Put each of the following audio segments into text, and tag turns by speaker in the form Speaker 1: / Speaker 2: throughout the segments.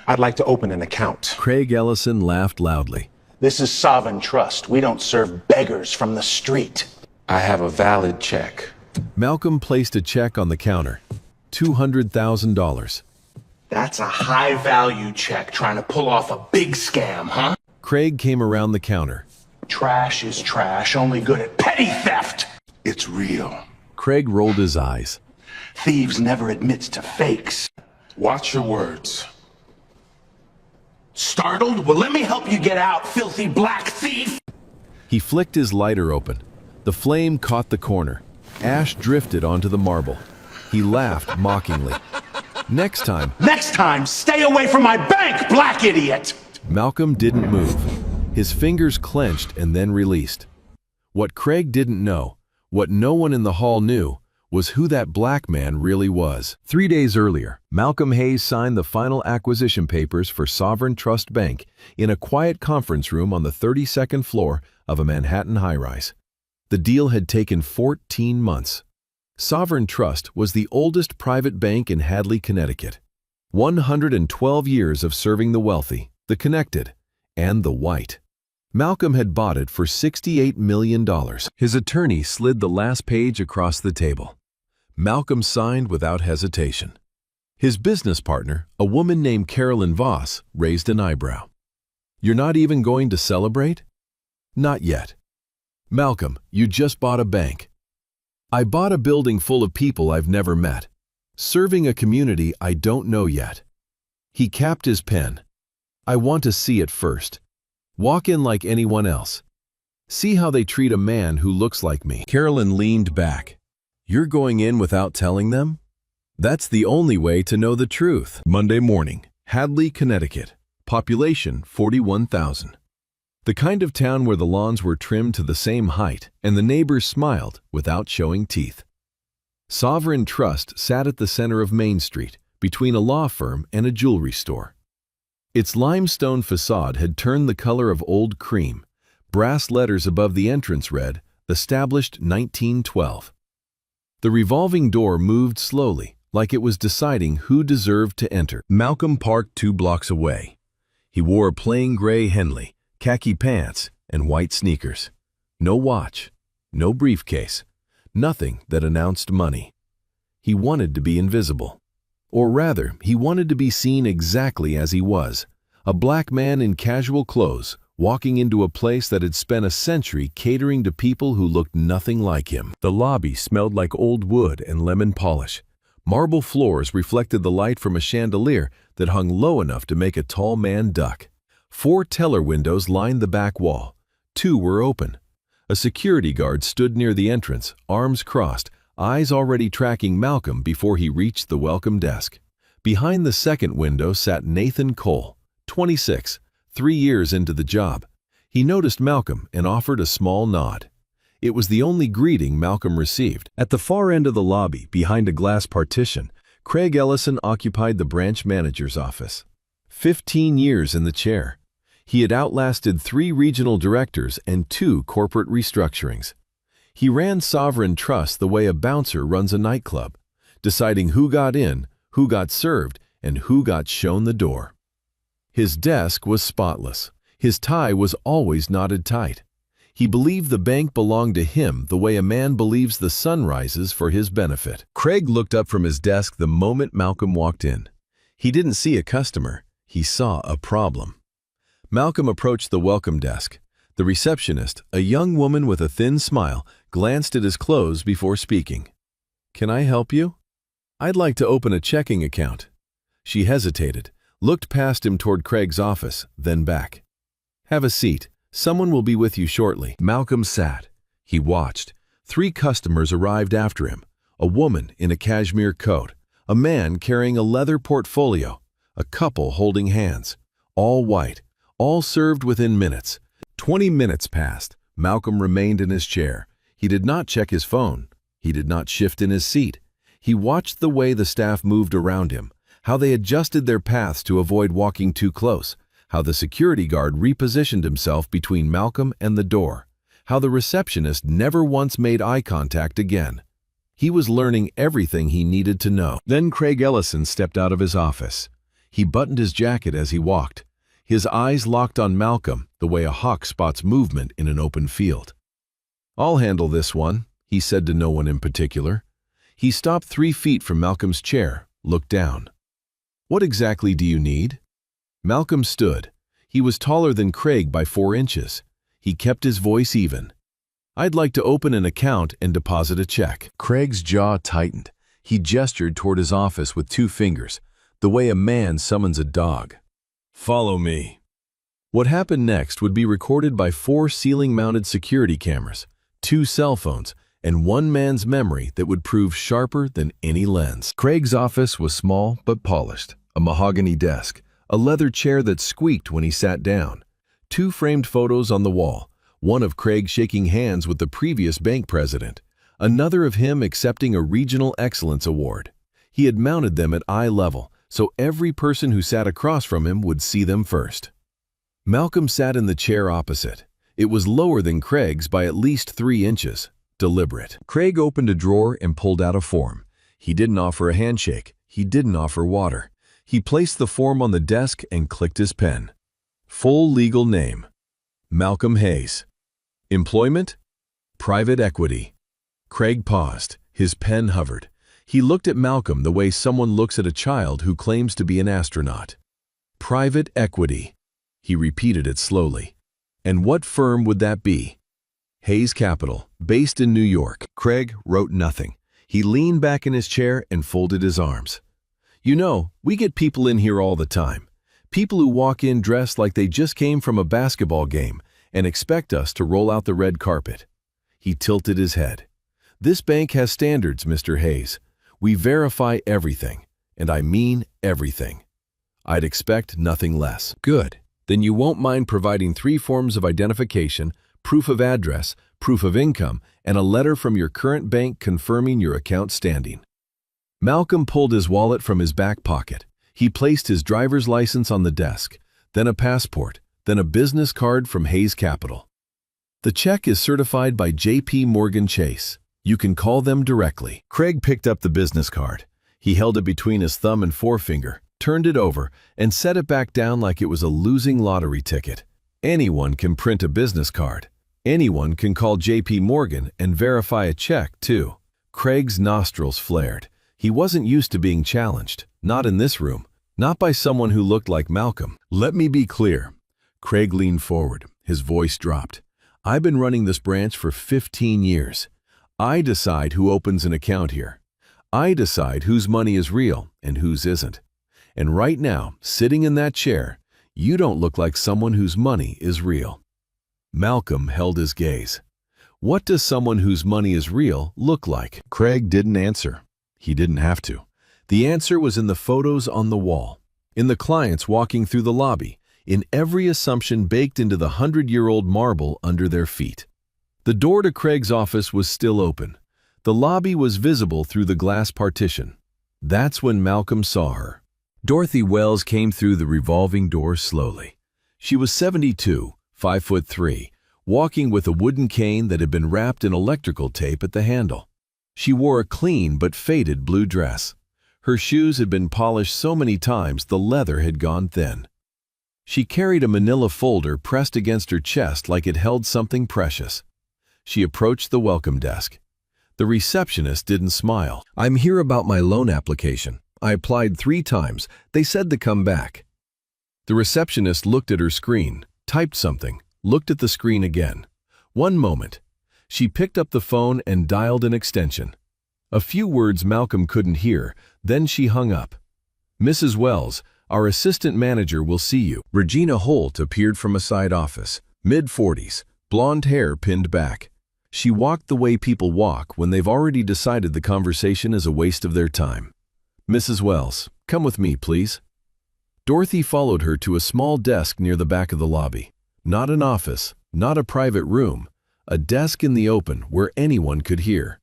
Speaker 1: I'd like to open an account.
Speaker 2: Craig Ellison laughed loudly.
Speaker 3: This is Sovereign Trust. We don't serve beggars from the street.
Speaker 1: I have a valid check.
Speaker 2: Malcolm placed a check on the counter. $200,000.
Speaker 3: That's a high-value check trying to pull off a big scam, huh?
Speaker 2: Craig came around the counter.
Speaker 3: Trash is trash, only good at petty theft. It's real.
Speaker 2: Craig rolled his eyes.
Speaker 3: Thieves never admit to fakes.
Speaker 1: Watch your words.
Speaker 3: Startled? Well, let me help you get out, filthy black thief!
Speaker 2: He flicked his lighter open. The flame caught the corner. Ash drifted onto the marble. He laughed mockingly. Next time,
Speaker 3: stay away from my bank, black idiot!
Speaker 2: Malcolm didn't move. His fingers clenched and then released. What Craig didn't know, what no one in the hall knew, was who that black man really was. 3 days earlier, Malcolm Hayes signed the final acquisition papers for Sovereign Trust Bank in a quiet conference room on the 32nd floor of a Manhattan high-rise. The deal had taken 14 months. Sovereign Trust was the oldest private bank in Hadley, Connecticut. 112 years of serving the wealthy, the connected, and the white. Malcolm had bought it for $68 million. His attorney slid the last page across the table. Malcolm signed without hesitation. His business partner, a woman named Carolyn Voss, raised an eyebrow. "You're not even going to celebrate?" "Not yet." "Malcolm, you just bought a bank." "I bought a building full of people I've never met, serving a community I don't know yet." He capped his pen. "I want to see it first. Walk in like anyone else. See how they treat a man who looks like me." Carolyn leaned back. "You're going in without telling them? That's the only way to know the truth." Monday morning, Hadley, Connecticut. Population 41,000. The kind of town where the lawns were trimmed to the same height and the neighbors smiled without showing teeth. Sovereign Trust sat at the center of Main Street, between a law firm and a jewelry store. Its limestone facade had turned the color of old cream. Brass letters above the entrance read, "Established 1912." The revolving door moved slowly, like it was deciding who deserved to enter. Malcolm parked 2 blocks away. He wore a plain gray Henley, khaki pants, and white sneakers. No watch, no briefcase, nothing that announced money. He wanted to be invisible. Or rather, he wanted to be seen exactly as he was, a black man in casual clothes, walking into a place that had spent a century catering to people who looked nothing like him. The lobby smelled like old wood and lemon polish. Marble floors reflected the light from a chandelier that hung low enough to make a tall man duck. 4 teller windows lined the back wall. 2 were open. A security guard stood near the entrance, arms crossed, eyes already tracking Malcolm before he reached the welcome desk. Behind the second window sat Nathan Cole, 26, 3 years into the job. He noticed Malcolm and offered a small nod. It was the only greeting Malcolm received. At the far end of the lobby, behind a glass partition, Craig Ellison occupied the branch manager's office. 15 years in the chair. He had outlasted 3 regional directors and 2 corporate restructurings. He ran Sovereign Trust the way a bouncer runs a nightclub, deciding who got in, who got served, and who got shown the door. His desk was spotless. His tie was always knotted tight. He believed the bank belonged to him the way a man believes the sun rises for his benefit. Craig looked up from his desk the moment Malcolm walked in. He didn't see a customer. He saw a problem. Malcolm approached the welcome desk. The receptionist, a young woman with a thin smile, glanced at his clothes before speaking. "Can I help you?" "I'd like to open a checking account." She hesitated, looked past him toward Craig's office, then back. "Have a seat. Someone will be with you shortly." Malcolm sat. He watched. 3 customers arrived after him. A woman in a cashmere coat, a man carrying a leather portfolio, a couple holding hands. All white, all served within minutes. 20 minutes passed. Malcolm remained in his chair. He did not check his phone. He did not shift in his seat. He watched the way the staff moved around him, how they adjusted their paths to avoid walking too close, how the security guard repositioned himself between Malcolm and the door, how the receptionist never once made eye contact again. He was learning everything he needed to know. Then Craig Ellison stepped out of his office. He buttoned his jacket as he walked, his eyes locked on Malcolm the way a hawk spots movement in an open field. "I'll handle this one," he said to no one in particular. He stopped 3 feet from Malcolm's chair, looked down. "What exactly do you need?" Malcolm stood. He was taller than Craig by 4 inches. He kept his voice even. "I'd like to open an account and deposit a check." Craig's jaw tightened. He gestured toward his office with 2 fingers, the way a man summons a dog. "Follow me." What happened next would be recorded by 4 ceiling-mounted security cameras, 2 cell phones, and one man's memory that would prove sharper than any lens. Craig's office was small but polished. A mahogany desk, a leather chair that squeaked when he sat down, 2 framed photos on the wall, one of Craig shaking hands with the previous bank president, another of him accepting a Regional Excellence Award. He had mounted them at eye level, so every person who sat across from him would see them first. Malcolm sat in the chair opposite. It was lower than Craig's by at least 3 inches. Deliberate. Craig opened a drawer and pulled out a form. He didn't offer a handshake. He didn't offer water. He placed the form on the desk and clicked his pen. Full legal name: Malcolm Hayes. Employment: private equity. Craig paused. His pen hovered. He looked at Malcolm the way someone looks at a child who claims to be an astronaut. Private equity. He repeated it slowly. And what firm would that be? Hayes Capital, based in New York. Craig wrote nothing. He leaned back in his chair and folded his arms. "You know, we get people in here all the time. People who walk in dressed like they just came from a basketball game and expect us to roll out the red carpet." He tilted his head. "This bank has standards, Mr. Hayes. We verify everything, and I mean everything. I'd expect nothing less." "Good. Then you won't mind providing 3 forms of identification, proof of address, proof of income, and a letter from your current bank confirming your account standing." Malcolm pulled his wallet from his back pocket. He placed his driver's license on the desk, then a passport, then a business card from Hayes Capital. "The check is certified by J.P. Morgan Chase. You can call them directly." Craig picked up the business card. He held it between his thumb and forefinger, turned it over, and set it back down like it was a losing lottery ticket. Anyone can print a business card. Anyone can call J.P. Morgan and verify a check, too. Craig's nostrils flared. He wasn't used to being challenged, not in this room, not by someone who looked like Malcolm. "Let me be clear." Craig leaned forward. His voice dropped. "I've been running this branch for 15 years. I decide who opens an account here. I decide whose money is real and whose isn't. And right now, sitting in that chair, you don't look like someone whose money is real." Malcolm held his gaze. What does someone whose money is real look like? Craig didn't answer. He didn't have to. The answer was in the photos on the wall, in the clients walking through the lobby, in every assumption baked into the 100-year-old marble under their feet. The door to Craig's office was still open. The lobby was visible through the glass partition. That's when Malcolm saw her. Dorothy Wells came through the revolving door slowly. She was 72, 5'3", walking with a wooden cane that had been wrapped in electrical tape at the handle. She wore a clean but faded blue dress. Her shoes had been polished so many times the leather had gone thin. She carried a manila folder pressed against her chest like it held something precious. She approached the welcome desk. The receptionist didn't smile. "I'm here about my loan application. I applied 3 times. They said to come back." The receptionist looked at her screen, typed something, looked at the screen again. "One moment." She picked up the phone and dialed an extension. A few words Malcolm couldn't hear, then she hung up. "Mrs. Wells, our assistant manager will see you." Regina Holt appeared from a side office, mid-40s, blonde hair pinned back. She walked the way people walk when they've already decided the conversation is a waste of their time. "Mrs. Wells, come with me, please." Dorothy followed her to a small desk near the back of the lobby. Not an office, not a private room, a desk in the open where anyone could hear.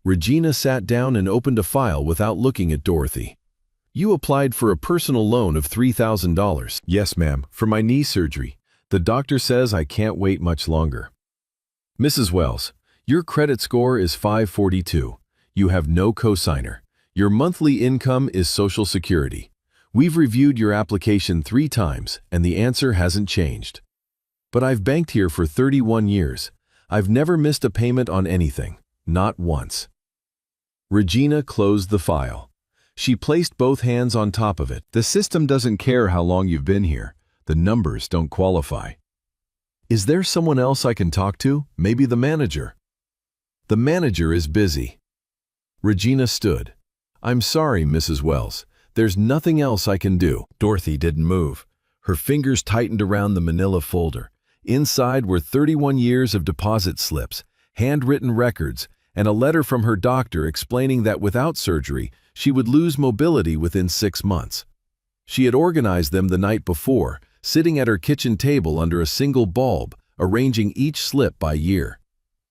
Speaker 2: Regina sat down and opened a file without looking at Dorothy. "You applied for a personal loan of $3,000. "Yes, ma'am, for my knee surgery. The doctor says I can't wait much longer." "Mrs. Wells, your credit score is 542. You have no cosigner. Your monthly income is Social Security. We've reviewed your application 3 times, and the answer hasn't changed. But I've banked here for 31 years. I've never missed a payment on anything, not once. Regina closed the file. She placed both hands on top of it. The system doesn't care how long you've been here. The numbers don't qualify. Is there someone else I can talk to? Maybe the manager. The manager is busy. Regina stood. I'm sorry, Mrs. Wells. There's nothing else I can do. Dorothy didn't move. Her fingers tightened around the manila folder. Inside were 31 years of deposit slips, handwritten records, and a letter from her doctor explaining that without surgery, she would lose mobility within 6 months. She had organized them the night before, sitting at her kitchen table under a single bulb, arranging each slip by year.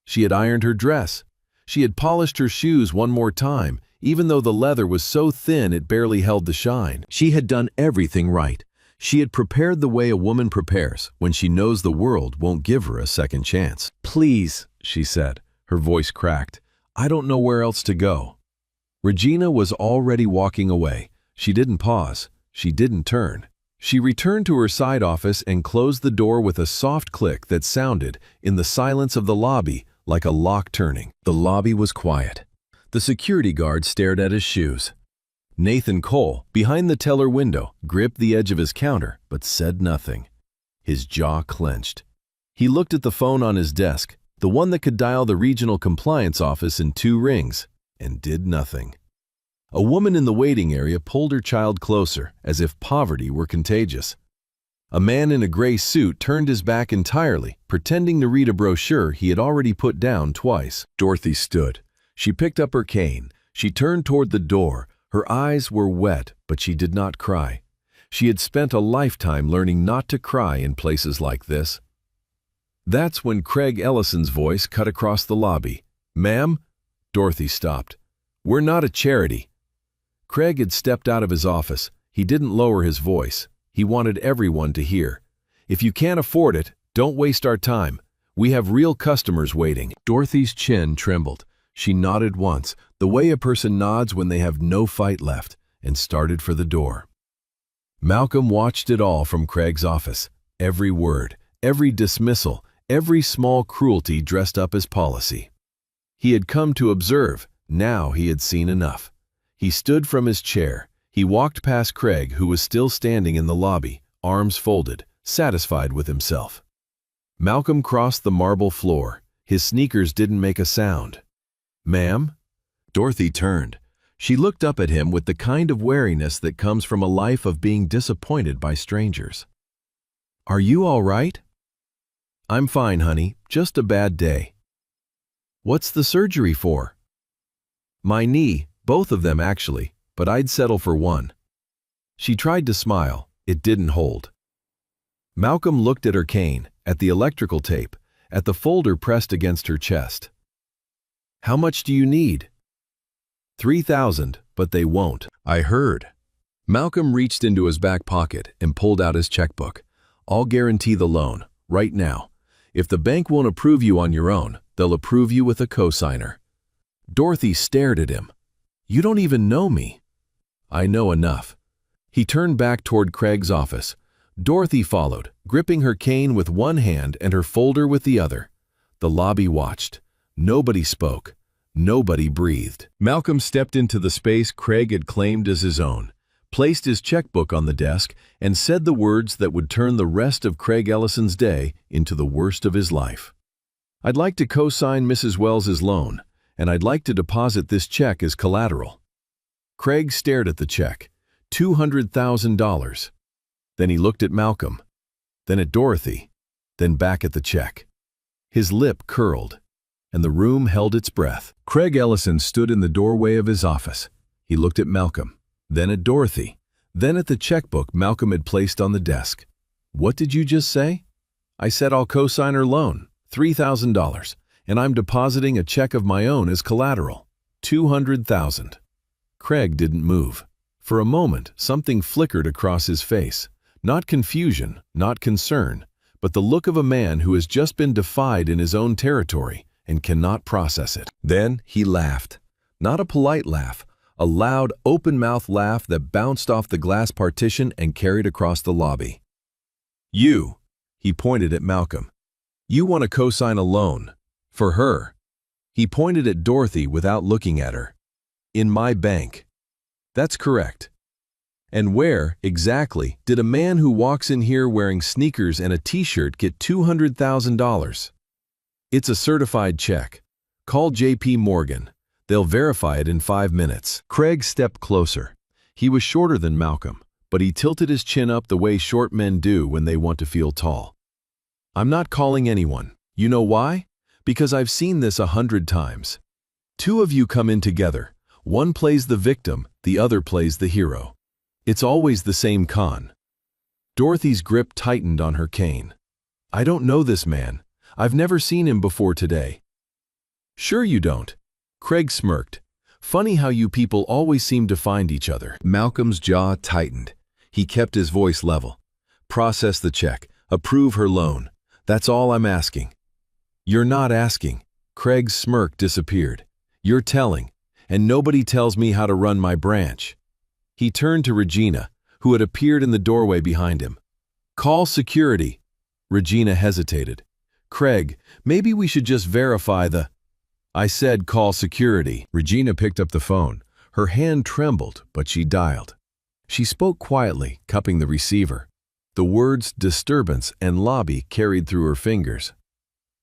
Speaker 2: She had ironed her dress. She had polished her shoes one more time, even though the leather was so thin it barely held the shine. She had done everything right. She had prepared the way a woman prepares when she knows the world won't give her a second chance. Please, she said, her voice cracked. I don't know where else to go. Regina was already walking away. She didn't pause. She didn't turn. She returned to her side office and closed the door with a soft click that sounded, in the silence of the lobby, like a lock turning. The lobby was quiet. The security guard stared at his shoes. Nathan Cole, behind the teller window, gripped the edge of his counter, but said nothing. His jaw clenched. He looked at the phone on his desk, the one that could dial the regional compliance office in 2 rings, and did nothing. A woman in the waiting area pulled her child closer, as if poverty were contagious. A man in a gray suit turned his back entirely, pretending to read a brochure he had already put down twice. Dorothy stood. She picked up her cane. She turned toward the door. Her eyes were wet, but she did not cry. She had spent a lifetime learning not to cry in places like this. That's when Craig Ellison's voice cut across the lobby. Ma'am? Dorothy stopped. We're not a charity. Craig had stepped out of his office. He didn't lower his voice. He wanted everyone to hear. If you can't afford it, don't waste our time. We have real customers waiting. Dorothy's chin trembled. She nodded once, the way a person nods when they have no fight left, and started for the door. Malcolm watched it all from Craig's office. Every word, every dismissal, every small cruelty dressed up as policy. He had come to observe. Now he had seen enough. He stood from his chair. He walked past Craig, who was still standing in the lobby, arms folded, satisfied with himself. Malcolm crossed the marble floor. His sneakers didn't make a sound. Ma'am? Dorothy turned. She looked up at him with the kind of wariness that comes from a life of being disappointed by strangers. Are you all right? I'm fine, honey. Just a bad day. What's the surgery for? My knee, both of them actually, but I'd settle for one. She tried to smile. It didn't hold. Malcolm looked at her cane, at the electrical tape, at the folder pressed against her chest. How much do you need? 3,000, but they won't. I heard. Malcolm reached into his back pocket and pulled out his checkbook. I'll guarantee the loan, right now. If the bank won't approve you on your own, they'll approve you with a cosigner. Dorothy stared at him. You don't even know me. I know enough. He turned back toward Craig's office. Dorothy followed, gripping her cane with one hand and her folder with the other. The lobby watched. Nobody spoke. Nobody breathed. Malcolm stepped into the space Craig had claimed as his own, placed his checkbook on the desk, and said the words that would turn the rest of Craig Ellison's day into the worst of his life. I'd like to co-sign Mrs. Wells's loan, and I'd like to deposit this check as collateral. Craig stared at the check. $200,000. Then he looked at Malcolm, then at Dorothy, then back at the check. His lip curled, and the room held its breath. Craig Ellison stood in the doorway of his office. He looked at Malcolm, then at Dorothy, then at the checkbook Malcolm had placed on the desk. What did you just say? I said I'll co-sign her loan, $3,000, and I'm depositing a check of my own as collateral, $200,000. Craig didn't move. For a moment, something flickered across his face. Not confusion, not concern, but the look of a man who has just been defied in his own territory and cannot process it. Then he laughed. Not a polite laugh, a loud, open-mouthed laugh that bounced off the glass partition and carried across the lobby. "You," he pointed at Malcolm. "You want to co-sign a loan. For her." He pointed at Dorothy without looking at her. "In my bank." "That's correct." "And where, exactly, did a man who walks in here wearing sneakers and a t-shirt get $200,000? "It's a certified check. Call J.P. Morgan. They'll verify it in 5 minutes." Craig stepped closer. He was shorter than Malcolm, but he tilted his chin up the way short men do when they want to feel tall. "I'm not calling anyone. You know why? Because I've seen this 100 times. 2 of you come in together. One plays the victim, the other plays the hero. It's always the same con." Dorothy's grip tightened on her cane. "I don't know this man. I've never seen him before today." "Sure you don't." Craig smirked. "Funny how you people always seem to find each other." Malcolm's jaw tightened. He kept his voice level. "Process the check. Approve her loan. That's all I'm asking." "You're not asking." Craig's smirk disappeared. "You're telling. And nobody tells me how to run my branch." He turned to Regina, who had appeared in the doorway behind him. "Call security." Regina hesitated. "Craig, maybe we should just verify the—" "I said call security." Regina picked up the phone. Her hand trembled, but she dialed. She spoke quietly, cupping the receiver. The words disturbance and lobby carried through her fingers.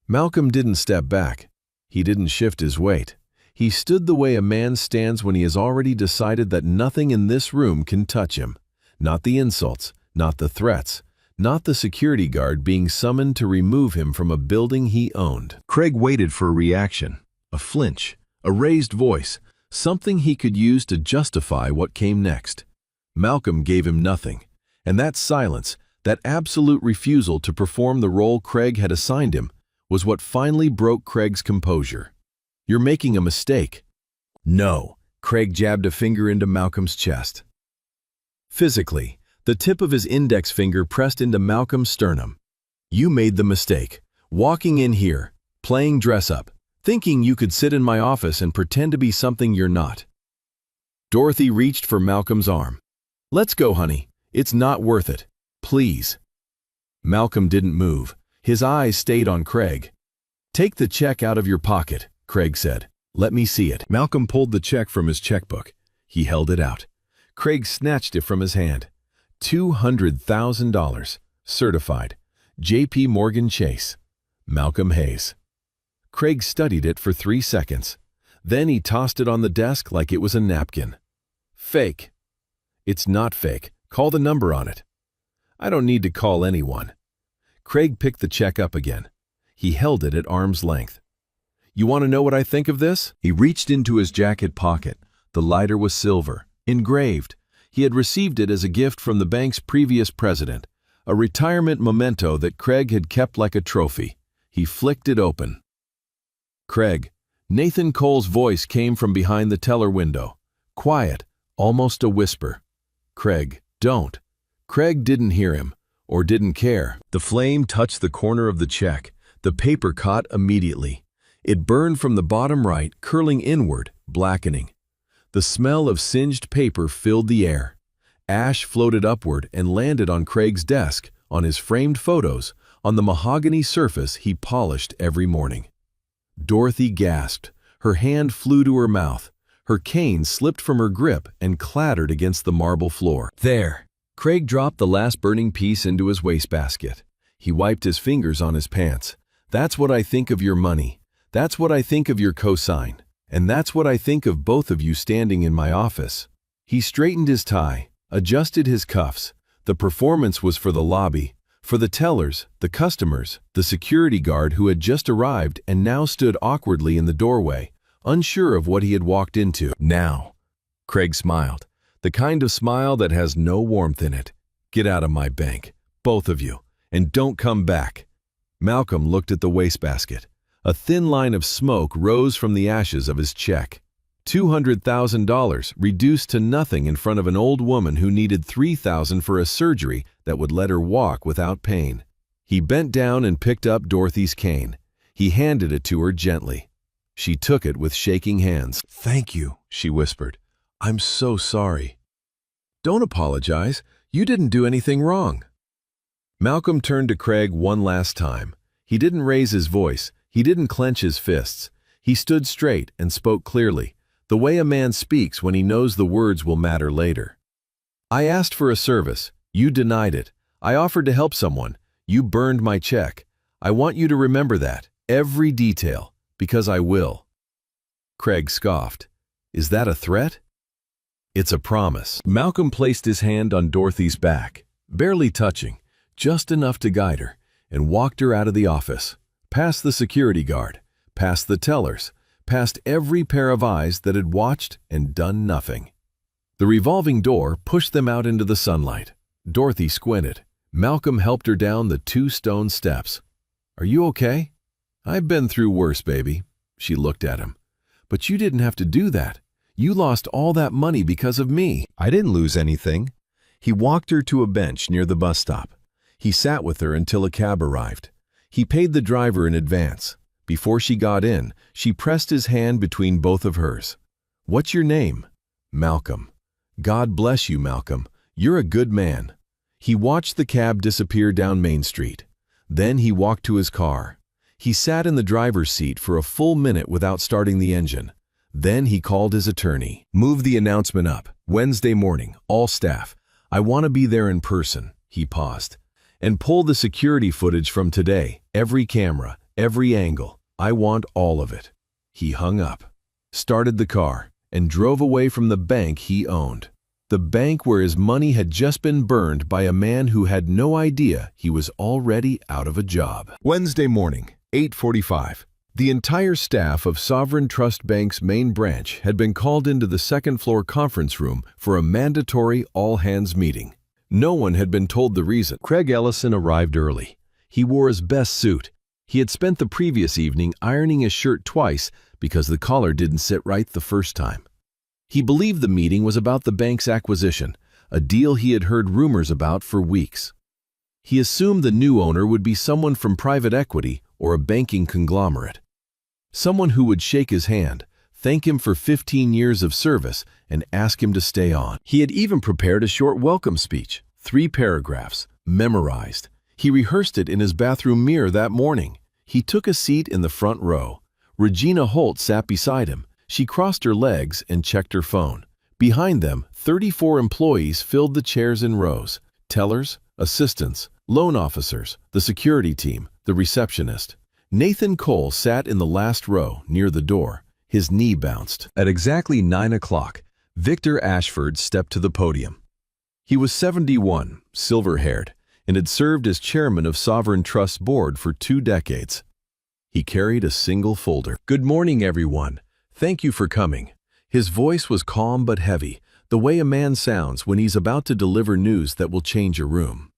Speaker 2: Malcolm didn't step back. He didn't shift his weight. He stood the way a man stands when he has already decided that nothing in this room can touch him. Not the insults, not the threats, not the security guard being summoned to remove him from a building he owned. Craig waited for a reaction, a flinch, a raised voice, something he could use to justify what came next. Malcolm gave him nothing, and that silence, that absolute refusal to perform the role Craig had assigned him, was what finally broke Craig's composure. "You're making a mistake." "No." Craig jabbed a finger into Malcolm's chest. Physically, the tip of his index finger pressed into Malcolm's sternum. "You made the mistake, walking in here, playing dress-up, thinking you could sit in my office and pretend to be something you're not." Dorothy reached for Malcolm's arm. "Let's go, honey. It's not worth it. Please." Malcolm didn't move. His eyes stayed on Craig. "Take the check out of your pocket," Craig said. "Let me see it." Malcolm pulled the check from his checkbook. He held it out. Craig snatched it from his hand. $200,000. Certified. J.P. Morgan Chase. Malcolm Hayes. Craig studied it for 3 seconds. Then he tossed it on the desk like it was a napkin. "Fake." "It's not fake. Call the number on it." "I don't need to call anyone." Craig picked the check up again. He held it at arm's length. "You want to know what I think of this?" He reached into his jacket pocket. The lighter was silver, engraved. He had received it as a gift from the bank's previous president, a retirement memento that Craig had kept like a trophy. He flicked it open. "Craig." Nathan Cole's voice came from behind the teller window. Quiet, almost a whisper. "Craig, don't." Craig didn't hear him, or didn't care. The flame touched the corner of the check. The paper caught immediately. It burned from the bottom right, curling inward, blackening. The smell of singed paper filled the air. Ash floated upward and landed on Craig's desk, on his framed photos, on the mahogany surface he polished every morning. Dorothy gasped. Her hand flew to her mouth. Her cane slipped from her grip and clattered against the marble floor. "There." Craig dropped the last burning piece into his wastebasket. He wiped his fingers on his pants. "That's what I think of your money. That's what I think of your cosign. And that's what I think of both of you standing in my office." He straightened his tie, adjusted his cuffs. The performance was for the lobby, for the tellers, the customers, the security guard who had just arrived and now stood awkwardly in the doorway, unsure of what he had walked into. "Now," Craig smiled, the kind of smile that has no warmth in it. "Get out of my bank, both of you, and don't come back." Malcolm looked at the wastebasket. A thin line of smoke rose from the ashes of his check. $200,000 reduced to nothing in front of an old woman who needed $3,000 for a surgery that would let her walk without pain. He bent down and picked up Dorothy's cane. He handed it to her gently. She took it with shaking hands. "Thank you," she whispered. I'm so sorry. Don't apologize. You didn't do anything wrong. Malcolm turned to Craig one last time. He didn't raise his voice. He didn't clench his fists. He stood straight and spoke clearly, the way a man speaks when he knows the words will matter later. I asked for a service. You denied it. I offered to help someone. You burned my check. I want you to remember that, every detail, because I will. Craig scoffed. Is that a threat? It's a promise. Malcolm placed his hand on Dorothy's back, barely touching, just enough to guide her, and walked her out of the office, past the security guard, past the tellers, past every pair of eyes that had watched and done nothing. The revolving door pushed them out into the sunlight. Dorothy squinted. Malcolm helped her down the 2 stone steps. Are you okay? I've been through worse, baby. She looked at him. But you didn't have to do that. You lost all that money because of me. I didn't lose anything. He walked her to a bench near the bus stop. He sat with her until a cab arrived. He paid the driver in advance. Before she got in, she pressed his hand between both of hers. What's your name? Malcolm. God bless you, Malcolm. You're a good man. He watched the cab disappear down Main Street. Then he walked to his car. He sat in the driver's seat for a full minute without starting the engine. Then he called his attorney. Move the announcement up. Wednesday morning, all staff. I want to be there in person. He paused. And pull the security footage from today. Every camera, every angle. I want all of it. He hung up, started the car, and drove away from the bank he owned. The bank where his money had just been burned by a man who had no idea he was already out of a job. Wednesday morning, 8:45. The entire staff of Sovereign Trust Bank's main branch had been called into the second-floor conference room for a mandatory all-hands meeting. No one had been told the reason. Craig Ellison arrived early. He wore his best suit. He had spent the previous evening ironing his shirt twice because the collar didn't sit right the first time. He believed the meeting was about the bank's acquisition, a deal he had heard rumors about for weeks. He assumed the new owner would be someone from private equity or a banking conglomerate. Someone who would shake his hand, thank him for 15 years of service, and ask him to stay on. He had even prepared a short welcome speech, 3 paragraphs, memorized. He rehearsed it in his bathroom mirror that morning. He took a seat in the front row. Regina Holt sat beside him. She crossed her legs and checked her phone. Behind them, 34 employees filled the chairs in rows. Tellers, assistants, loan officers, the security team, the receptionist. Nathan Cole sat in the last row, near the door. His knee bounced. At exactly 9 o'clock, Victor Ashford stepped to the podium. He was 71, silver-haired, and had served as chairman of Sovereign Trust's board for 2 decades. He carried a single folder. Good morning, everyone. Thank you for coming. His voice was calm but heavy, the way a man sounds when he's about to deliver news that will change a room.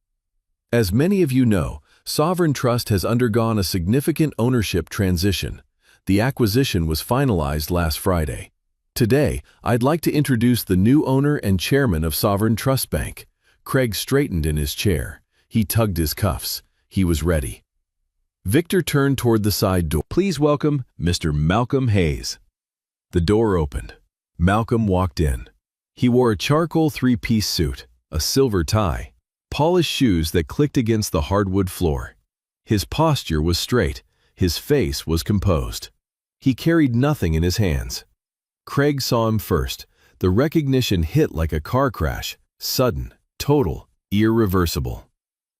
Speaker 2: As many of you know, Sovereign Trust has undergone a significant ownership transition. The acquisition was finalized last Friday. Today, I'd like to introduce the new owner and chairman of Sovereign Trust Bank. Craig straightened in his chair. He tugged his cuffs. He was ready. Victor turned toward the side door. Please welcome Mr. Malcolm Hayes. The door opened. Malcolm walked in. He wore a charcoal 3-piece suit, a silver tie, polished shoes that clicked against the hardwood floor. His posture was straight. His face was composed. He carried nothing in his hands. Craig saw him first. The recognition hit like a car crash, sudden, total, irreversible.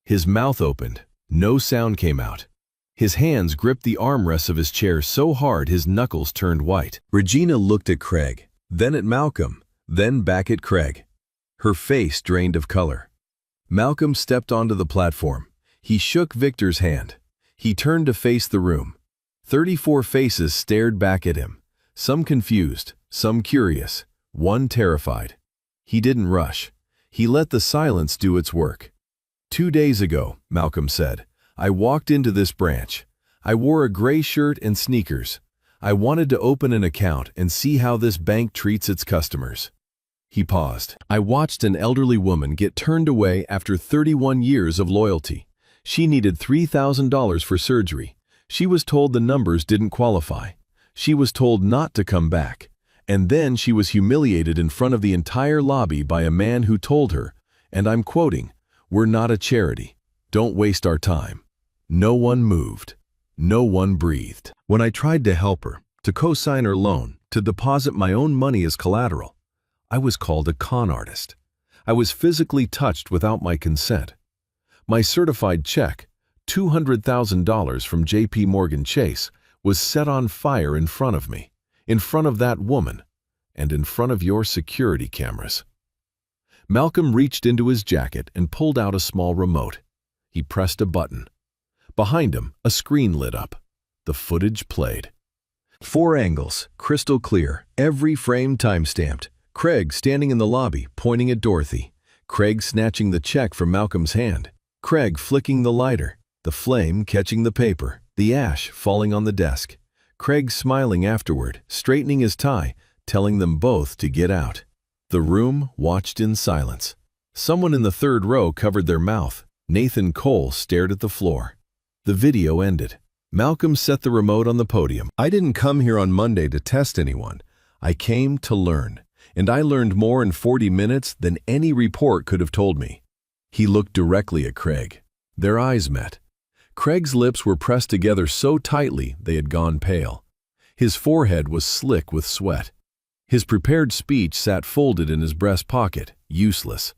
Speaker 2: His mouth opened. No sound came out. His hands gripped the armrests of his chair so hard his knuckles turned white. Regina looked at Craig, then at Malcolm, then back at Craig. Her face drained of color. Malcolm stepped onto the platform. He shook Victor's hand. He turned to face the room. 34 faces stared back at him, some confused, some curious, one terrified. He didn't rush. He let the silence do its work. 2 days ago, Malcolm said, I walked into this branch. I wore a gray shirt and sneakers. I wanted to open an account and see how this bank treats its customers. He paused. I watched an elderly woman get turned away after 31 years of loyalty. She needed $3,000 for surgery. She was told the numbers didn't qualify. She was told not to come back. And then she was humiliated in front of the entire lobby by a man who told her, and I'm quoting, "We're not a charity. Don't waste our time." No one moved. No one breathed. When I tried to help her, to co-sign her loan, to deposit my own money as collateral, I was called a con artist. I was physically touched without my consent. My certified check, $200,000 from J.P. Morgan Chase, was set on fire in front of me, in front of that woman, and in front of your security cameras. Malcolm reached into his jacket and pulled out a small remote. He pressed a button. Behind him, a screen lit up. The footage played. 4 angles, crystal clear, every frame time-stamped. Craig standing in the lobby, pointing at Dorothy. Craig snatching the check from Malcolm's hand. Craig flicking the lighter, the flame catching the paper, the ash falling on the desk. Craig smiling afterward, straightening his tie, telling them both to get out. The room watched in silence. Someone in the 3rd row covered their mouth. Nathan Cole stared at the floor. The video ended. Malcolm set the remote on the podium. I didn't come here on Monday to test anyone. I came to learn. And I learned more in 40 minutes than any report could have told me. He looked directly at Craig. Their eyes met. Craig's lips were pressed together so tightly they had gone pale. His forehead was slick with sweat. His prepared speech sat folded in his breast pocket, useless.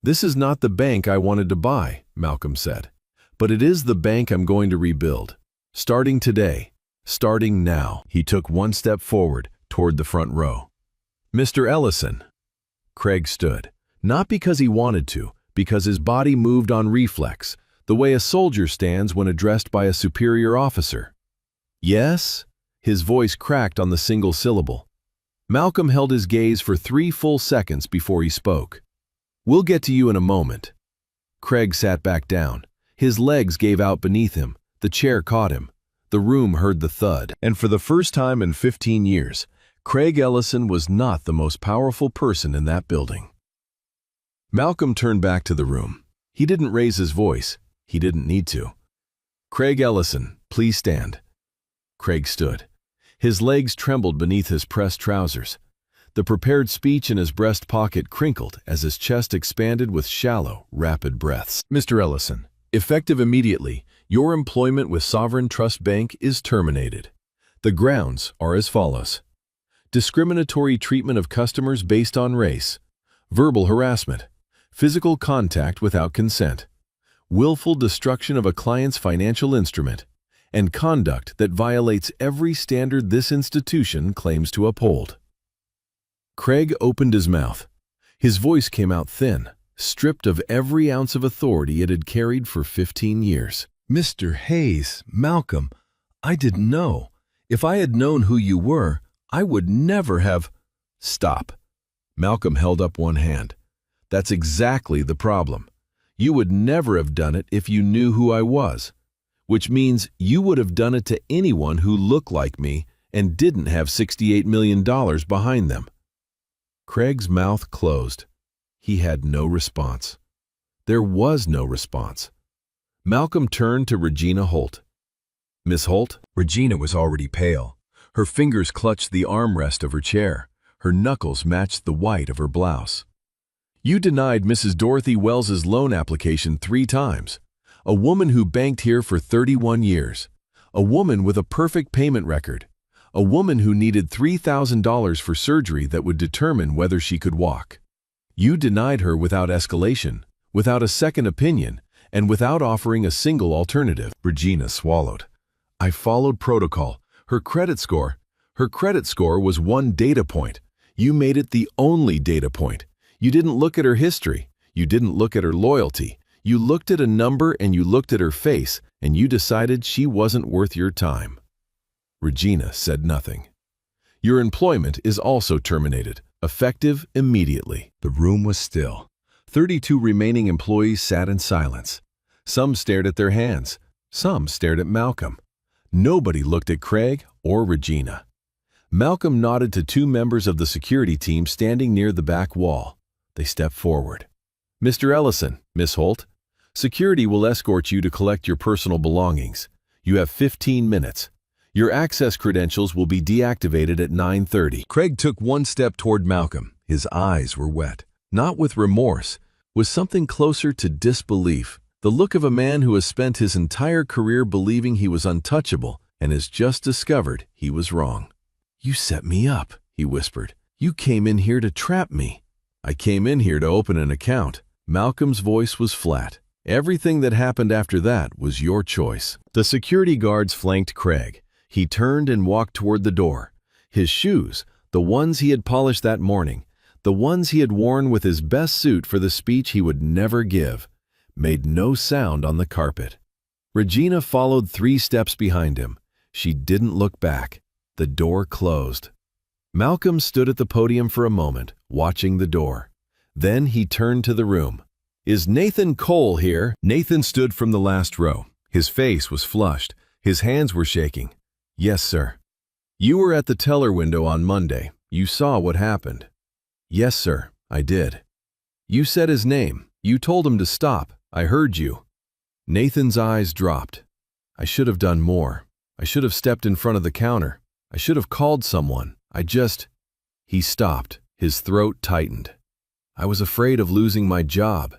Speaker 2: "This is not the bank I wanted to buy," Malcolm said. "But it is the bank I'm going to rebuild. Starting today. Starting now." He took one step forward toward the front row. "Mr. Ellison." Craig stood, not because he wanted to, because his body moved on reflex, the way a soldier stands when addressed by a superior officer. "Yes?" His voice cracked on the single syllable. Malcolm held his gaze for 3 full seconds before he spoke. "We'll get to you in a moment." Craig sat back down. His legs gave out beneath him. The chair caught him. The room heard the thud. And for the first time in 15 years, Craig Ellison was not the most powerful person in that building. Malcolm turned back to the room. He didn't raise his voice. He didn't need to. "Craig Ellison, please stand." Craig stood. His legs trembled beneath his pressed trousers. The prepared speech in his breast pocket crinkled as his chest expanded with shallow, rapid breaths. "Mr. Ellison, effective immediately, your employment with Sovereign Trust Bank is terminated. The grounds are as follows: discriminatory treatment of customers based on race, verbal harassment, physical contact without consent, willful destruction of a client's financial instrument, and conduct that violates every standard this institution claims to uphold." Craig opened his mouth. His voice came out thin, stripped of every ounce of authority it had carried for 15 years. "Mr. Hayes, Malcolm, I didn't know. If I had known who you were, I would never have—" "Stop." Malcolm held up one hand. "That's exactly the problem. You would never have done it if you knew who I was, which means you would have done it to anyone who looked like me and didn't have $68 million behind them." Craig's mouth closed. He had no response. There was no response. Malcolm turned to Regina Holt. "Miss Holt?" Regina was already pale. Her fingers clutched the armrest of her chair. Her knuckles matched the white of her blouse. "You denied Mrs. Dorothy Wells's loan application 3 times. A woman who banked here for 31 years. A woman with a perfect payment record. A woman who needed $3,000 for surgery that would determine whether she could walk. You denied her without escalation, without a second opinion, and without offering a single alternative." Regina swallowed. "I followed protocol. Her credit score was 1 data point. You made it the only data point. You didn't look at her history. You didn't look at her loyalty. You looked at a number and you looked at her face, and you decided she wasn't worth your time." Regina said nothing. "Your employment is also terminated, effective immediately." The room was still. 32 remaining employees sat in silence. Some stared at their hands. Some stared at Malcolm. Nobody looked at Craig or Regina. Malcolm nodded to 2 members of the security team standing near the back wall. They stepped forward. "Mr. Ellison, Miss Holt, security will escort you to collect your personal belongings. You have 15 minutes. Your access credentials will be deactivated at 9:30. Craig took one step toward Malcolm. His eyes were wet. Not with remorse, with something closer to disbelief. The look of a man who has spent his entire career believing he was untouchable and has just discovered he was wrong. "You set me up," he whispered. "You came in here to trap me." "I came in here to open an account." Malcolm's voice was flat. "Everything that happened after that was your choice." The security guards flanked Craig. He turned and walked toward the door. His shoes, the ones he had polished that morning, the ones he had worn with his best suit for the speech he would never give, made no sound on the carpet. Regina followed 3 steps behind him. She didn't look back. The door closed. Malcolm stood at the podium for a moment, watching the door. Then he turned to the room. "Is Nathan Cole here?" Nathan stood from the last row. His face was flushed. His hands were shaking. "Yes, sir." "You were at the teller window on Monday. You saw what happened." "Yes, sir, I did." "You said his name. You told him to stop. I heard you." Nathan's eyes dropped. "I should have done more. I should have stepped in front of the counter. I should have called someone. He stopped. His throat tightened. "I was afraid of losing my job."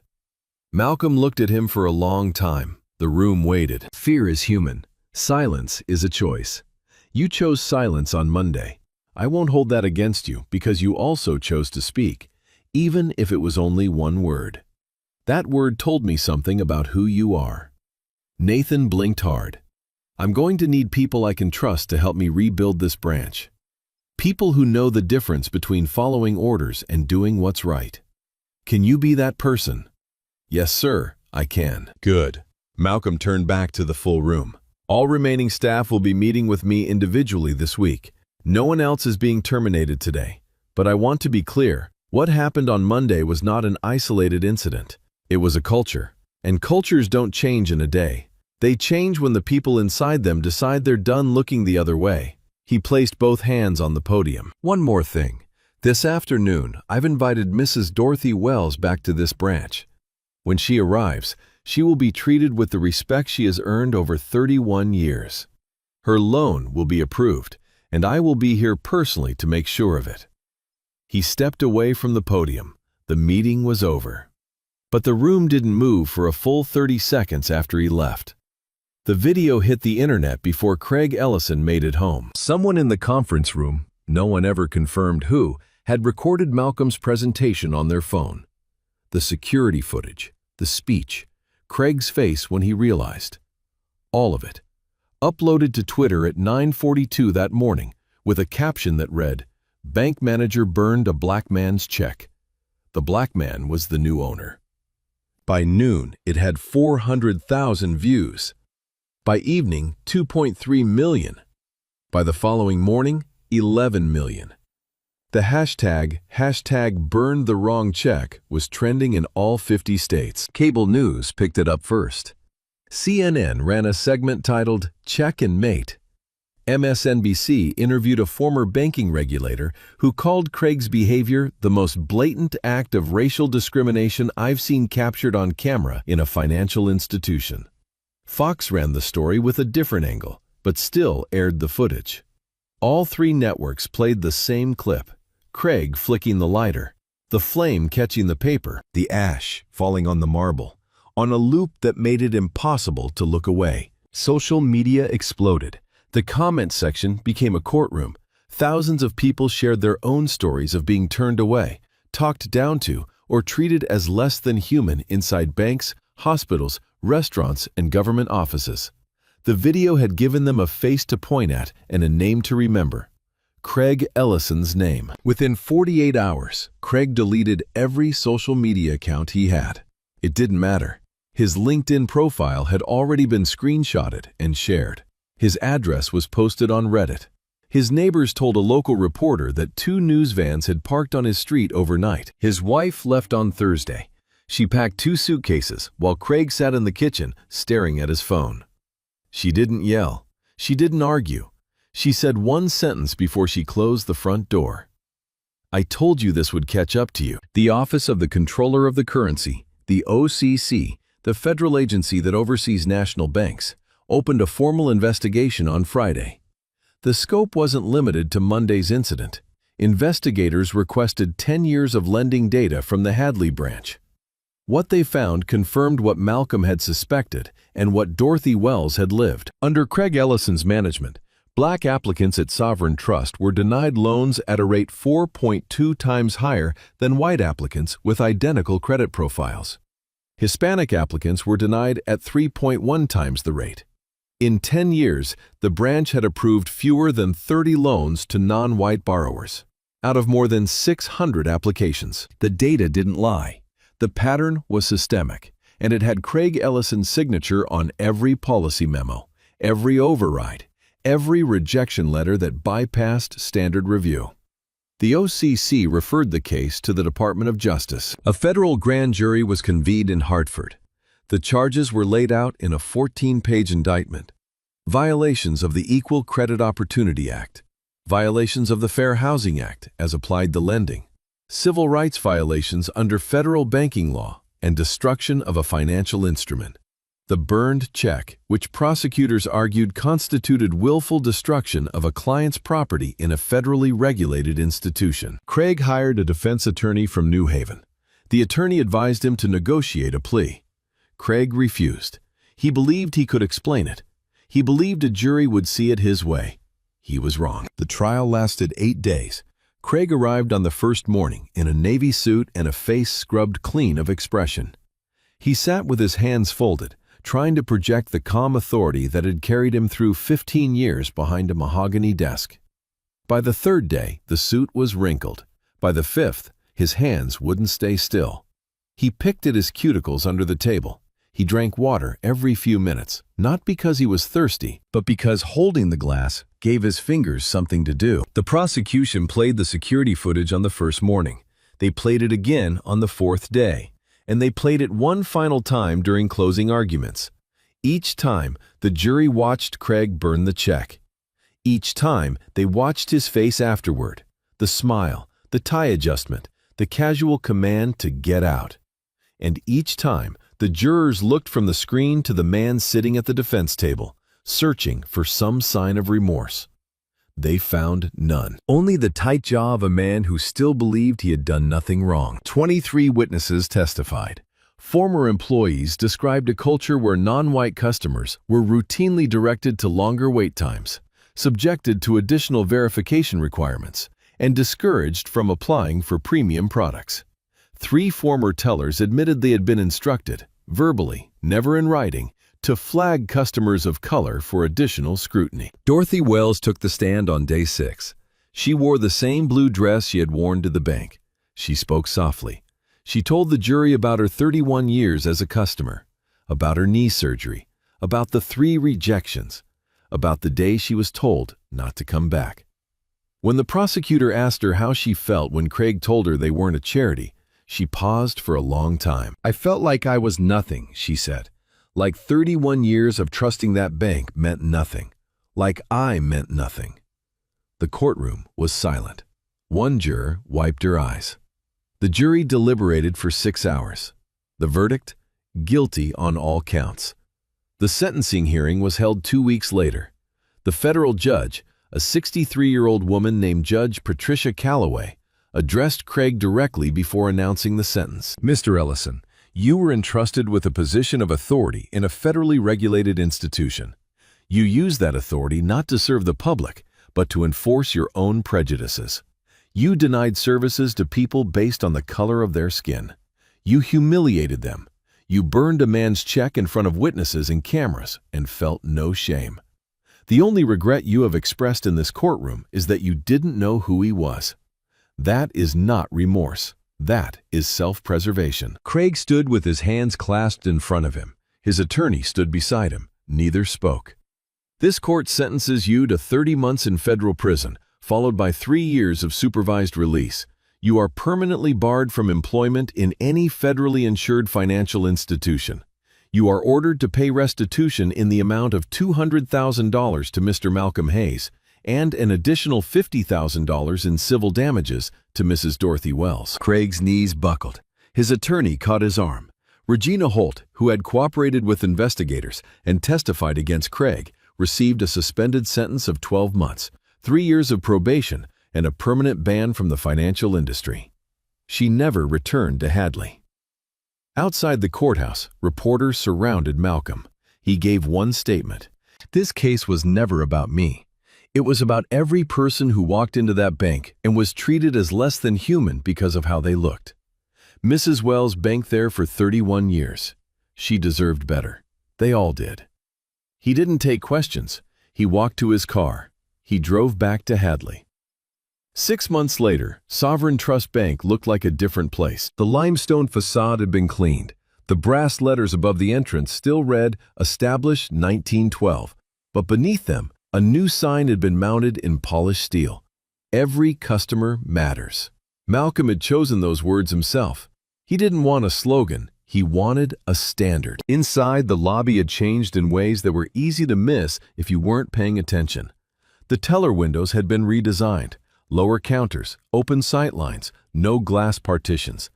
Speaker 2: Malcolm looked at him for a long time. The room waited. Fear is human. Silence is a choice. You chose silence on Monday. I won't hold that against you because you also chose to speak, even if it was only one word. That word told me something about who you are. Nathan blinked hard. "I'm going to need people I can trust to help me rebuild this branch. People who know the difference between following orders and doing what's right. Can you be that person?" "Yes, sir, I can." "Good." Malcolm turned back to the full room. "All remaining staff will be meeting with me individually this week. No one else is being terminated today. But I want to be clear, what happened on Monday was not an isolated incident. It was a culture. And cultures don't change in a day. They change when the people inside them decide they're done looking the other way." He placed both hands on the podium. "One more thing. This afternoon, I've invited Mrs. Dorothy Wells back to this branch. When she arrives, she will be treated with the respect she has earned over 31 years. Her loan will be approved, and I will be here personally to make sure of it." He stepped away from the podium. The meeting was over. But the room didn't move for a full 30 seconds after he left. The video hit the internet before Craig Ellison made it home. Someone in the conference room, no one ever confirmed who, had recorded Malcolm's presentation on their phone. The security footage, the speech, Craig's face when he realized. All of it. Uploaded to Twitter at 9:42 that morning with a caption that read, "Bank manager burned a black man's check." The black man was the new owner. By noon, it had 400,000 views. By evening, 2.3 million. By the following morning, 11 million. The hashtag #BurnedTheWrongCheck was trending in all 50 states. Cable news picked it up first. CNN ran a segment titled "Check and Mate." MSNBC interviewed a former banking regulator who called Craig's behavior the most blatant act of racial discrimination I've seen captured on camera in a financial institution. Fox ran the story with a different angle, but still aired the footage. All 3 networks played the same clip. Craig flicking the lighter, the flame catching the paper, the ash falling on the marble, on a loop that made it impossible to look away. Social media exploded. The comment section became a courtroom. Thousands of people shared their own stories of being turned away, talked down to, or treated as less than human inside banks, hospitals, restaurants, and government offices. The video had given them a face to point at and a name to remember. Craig Ellison's name. Within 48 hours, Craig deleted every social media account he had. It didn't matter. His LinkedIn profile had already been screenshotted and shared. His address was posted on Reddit. His neighbors told a local reporter that 2 news vans had parked on his street overnight. His wife left on Thursday. She packed 2 suitcases while Craig sat in the kitchen staring at his phone. She didn't yell. She didn't argue. She said one sentence before she closed the front door. "I told you this would catch up to you." The Office of the Comptroller of the Currency, the OCC, the federal agency that oversees national banks, opened a formal investigation on Friday. The scope wasn't limited to Monday's incident. Investigators requested 10 years of lending data from the Hadley branch. What they found confirmed what Malcolm had suspected and what Dorothy Wells had lived. Under Craig Ellison's management, Black applicants at Sovereign Trust were denied loans at a rate 4.2 times higher than white applicants with identical credit profiles. Hispanic applicants were denied at 3.1 times the rate. In 10 years, the branch had approved fewer than 30 loans to non-white borrowers. Out of more than 600 applications, the data didn't lie. The pattern was systemic, and it had Craig Ellison's signature on every policy memo, every override, every rejection letter that bypassed standard review. The OCC referred the case to the Department of Justice. A federal grand jury was convened in Hartford. The charges were laid out in a 14-page indictment. Violations of the Equal Credit Opportunity Act, violations of the Fair Housing Act as applied to lending, civil rights violations under federal banking law, and destruction of a financial instrument. The burned check, which prosecutors argued constituted willful destruction of a client's property in a federally regulated institution. Craig hired a defense attorney from New Haven. The attorney advised him to negotiate a plea. Craig refused. He believed he could explain it. He believed a jury would see it his way. He was wrong. The trial lasted 8 days. Craig arrived on the first morning in a navy suit and a face scrubbed clean of expression. He sat with his hands folded, trying to project the calm authority that had carried him through 15 years behind a mahogany desk. By the third day, the suit was wrinkled. By the fifth, his hands wouldn't stay still. He picked at his cuticles under the table. He drank water every few minutes, not because he was thirsty, but because holding the glass gave his fingers something to do. The prosecution played the security footage on the first morning. They played it again on the fourth day. And they played it one final time during closing arguments. Each time, the jury watched Craig burn the check. Each time, they watched his face afterward, the smile, the tie adjustment, the casual command to get out. And each time, the jurors looked from the screen to the man sitting at the defense table, searching for some sign of remorse. They found none. Only the tight jaw of a man who still believed he had done nothing wrong. 23 witnesses testified. Former employees described a culture where non-white customers were routinely directed to longer wait times, subjected to additional verification requirements, and discouraged from applying for premium products. 3 former tellers admitted they had been instructed, verbally, never in writing, to flag customers of color for additional scrutiny. Dorothy Wells took the stand on day 6. She wore the same blue dress she had worn to the bank. She spoke softly. She told the jury about her 31 years as a customer, about her knee surgery, about the 3 rejections, about the day she was told not to come back. When the prosecutor asked her how she felt when Craig told her they weren't a charity, she paused for a long time. "I felt like I was nothing," she said. Like 31 years of trusting that bank meant nothing. Like I meant nothing. The courtroom was silent. One juror wiped her eyes. The jury deliberated for 6 hours. The verdict? Guilty on all counts. The sentencing hearing was held 2 weeks later. The federal judge, a 63-year-old woman named Judge Patricia Calloway, addressed Craig directly before announcing the sentence. "Mr. Ellison, you were entrusted with a position of authority in a federally regulated institution. You used that authority not to serve the public, but to enforce your own prejudices. You denied services to people based on the color of their skin. You humiliated them. You burned a man's check in front of witnesses and cameras and felt no shame. The only regret you have expressed in this courtroom is that you didn't know who he was. That is not remorse. That is self-preservation." Craig stood with his hands clasped in front of him. His attorney stood beside him. Neither spoke. "This court sentences you to 30 months in federal prison, followed by 3 years of supervised release. You are permanently barred from employment in any federally insured financial institution. You are ordered to pay restitution in the amount of $200,000 to Mr. Malcolm Hayes, and an additional $50,000 in civil damages to Mrs. Dorothy Wells." Craig's knees buckled. His attorney caught his arm. Regina Holt, who had cooperated with investigators and testified against Craig, received a suspended sentence of 12 months, 3 years of probation, and a permanent ban from the financial industry. She never returned to Hadley. Outside the courthouse, reporters surrounded Malcolm. He gave one statement. "This case was never about me. It was about every person who walked into that bank and was treated as less than human because of how they looked. Mrs. Wells banked there for 31 years. She deserved better. They all did." He didn't take questions. He walked to his car. He drove back to Hadley. 6 months later, Sovereign Trust Bank looked like a different place. The limestone facade had been cleaned. The brass letters above the entrance still read, "Established 1912." But beneath them, a new sign had been mounted in polished steel. "Every customer matters." Malcolm had chosen those words himself. He didn't want a slogan. He wanted a standard. Inside, the lobby had changed in ways that were easy to miss if you weren't paying attention. The teller windows had been redesigned. Lower counters, open sight lines, no glass partitions.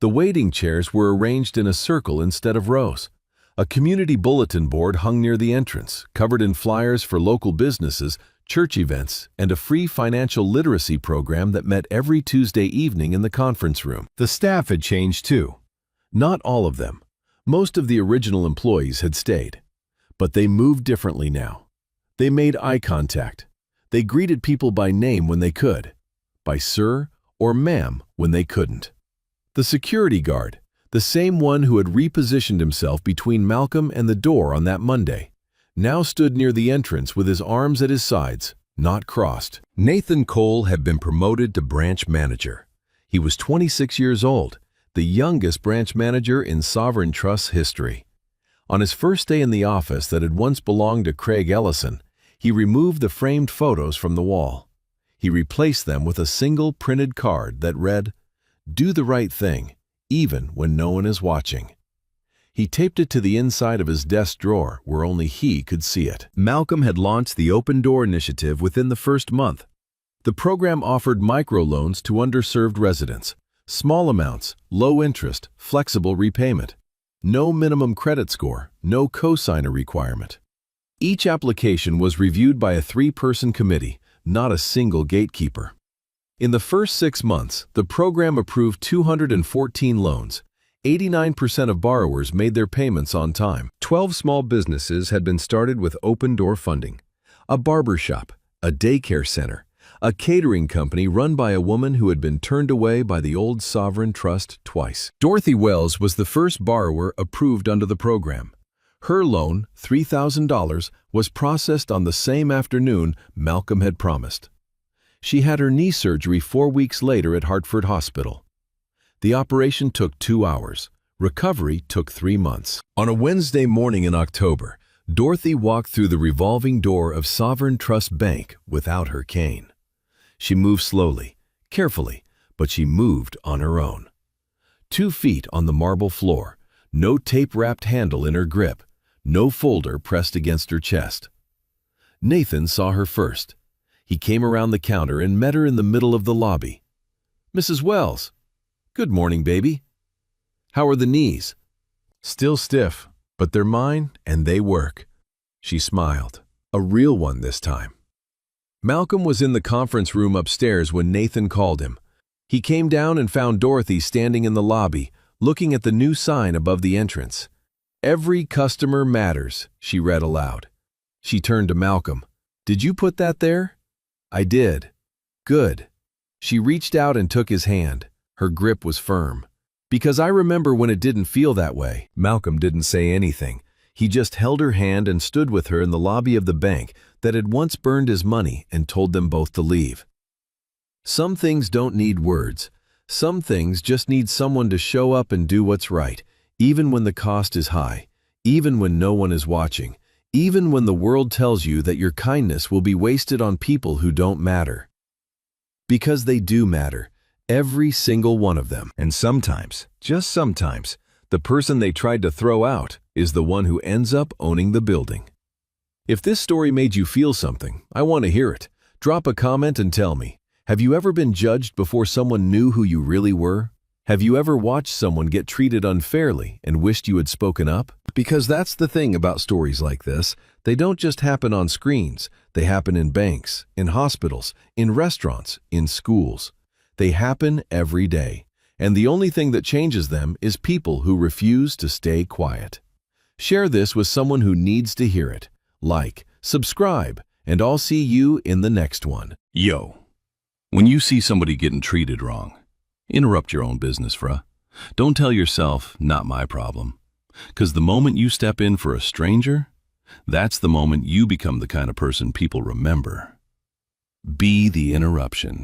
Speaker 2: The waiting chairs were arranged in a circle instead of rows. A community bulletin board hung near the entrance, covered in flyers for local businesses, church events, and a free financial literacy program that met every Tuesday evening in the conference room. The staff had changed too. Not all of them. Most of the original employees had stayed. But they moved differently now. They made eye contact. They greeted people by name when they could, by sir or ma'am when they couldn't. The security guard, the same one who had repositioned himself between Malcolm and the door on that Monday, now stood near the entrance with his arms at his sides, not crossed. Nathan Cole had been promoted to branch manager. He was 26 years old, the youngest branch manager in Sovereign Trust's history. On his first day in the office that had once belonged to Craig Ellison, he removed the framed photos from the wall. He replaced them with a single printed card that read, "Do the right thing, even when no one is watching." He taped it to the inside of his desk drawer where only he could see it. Malcolm had launched the Open Door Initiative within the first month. The program offered microloans to underserved residents, small amounts, low interest, flexible repayment. No minimum credit score, no cosigner requirement. Each application was reviewed by a 3-person committee, not a single gatekeeper. In the first 6 months, the program approved 214 loans. 89% of borrowers made their payments on time. 12 small businesses had been started with open door funding. A barber shop, a daycare center, a catering company run by a woman who had been turned away by the old Sovereign Trust twice. Dorothy Wells was the first borrower approved under the program. Her loan, $3,000, was processed on the same afternoon Malcolm had promised. She had her knee surgery 4 weeks later at Hartford Hospital. The operation took 2 hours. Recovery took 3 months. On a Wednesday morning in October, Dorothy walked through the revolving door of Sovereign Trust Bank without her cane. She moved slowly, carefully, but she moved on her own. 2 feet on the marble floor, no tape-wrapped handle in her grip, no folder pressed against her chest. Nathan saw her first. He came around the counter and met her in the middle of the lobby. "Mrs. Wells, good morning, baby. How are the knees?" "Still stiff, but they're mine and they work." She smiled. A real one this time. Malcolm was in the conference room upstairs when Nathan called him. He came down and found Dorothy standing in the lobby, looking at the new sign above the entrance. "Every customer matters," she read aloud. She turned to Malcolm. "Did you put that there?" "I did." "Good." She reached out and took his hand. Her grip was firm. "Because I remember when it didn't feel that way." Malcolm didn't say anything. He just held her hand and stood with her in the lobby of the bank that had once burned his money and told them both to leave. Some things don't need words. Some things just need someone to show up and do what's right, even when the cost is high, even when no one is watching, even when the world tells you that your kindness will be wasted on people who don't matter. Because they do matter, every single one of them. And sometimes, just sometimes, the person they tried to throw out is the one who ends up owning the building. If this story made you feel something, I want to hear it. Drop a comment and tell me, have you ever been judged before someone knew who you really were? Have you ever watched someone get treated unfairly and wished you had spoken up? Because that's the thing about stories like this. They don't just happen on screens. They happen in banks, in hospitals, in restaurants, in schools. They happen every day. And the only thing that changes them is people who refuse to stay quiet. Share this with someone who needs to hear it. Like, subscribe, and I'll see you in the next one.
Speaker 4: Yo, when you see somebody getting treated wrong, interrupt your own business, bruh. Don't tell yourself, not my problem. 'Cause the moment you step in for a stranger, that's the moment you become the kind of person people remember. Be the interruption.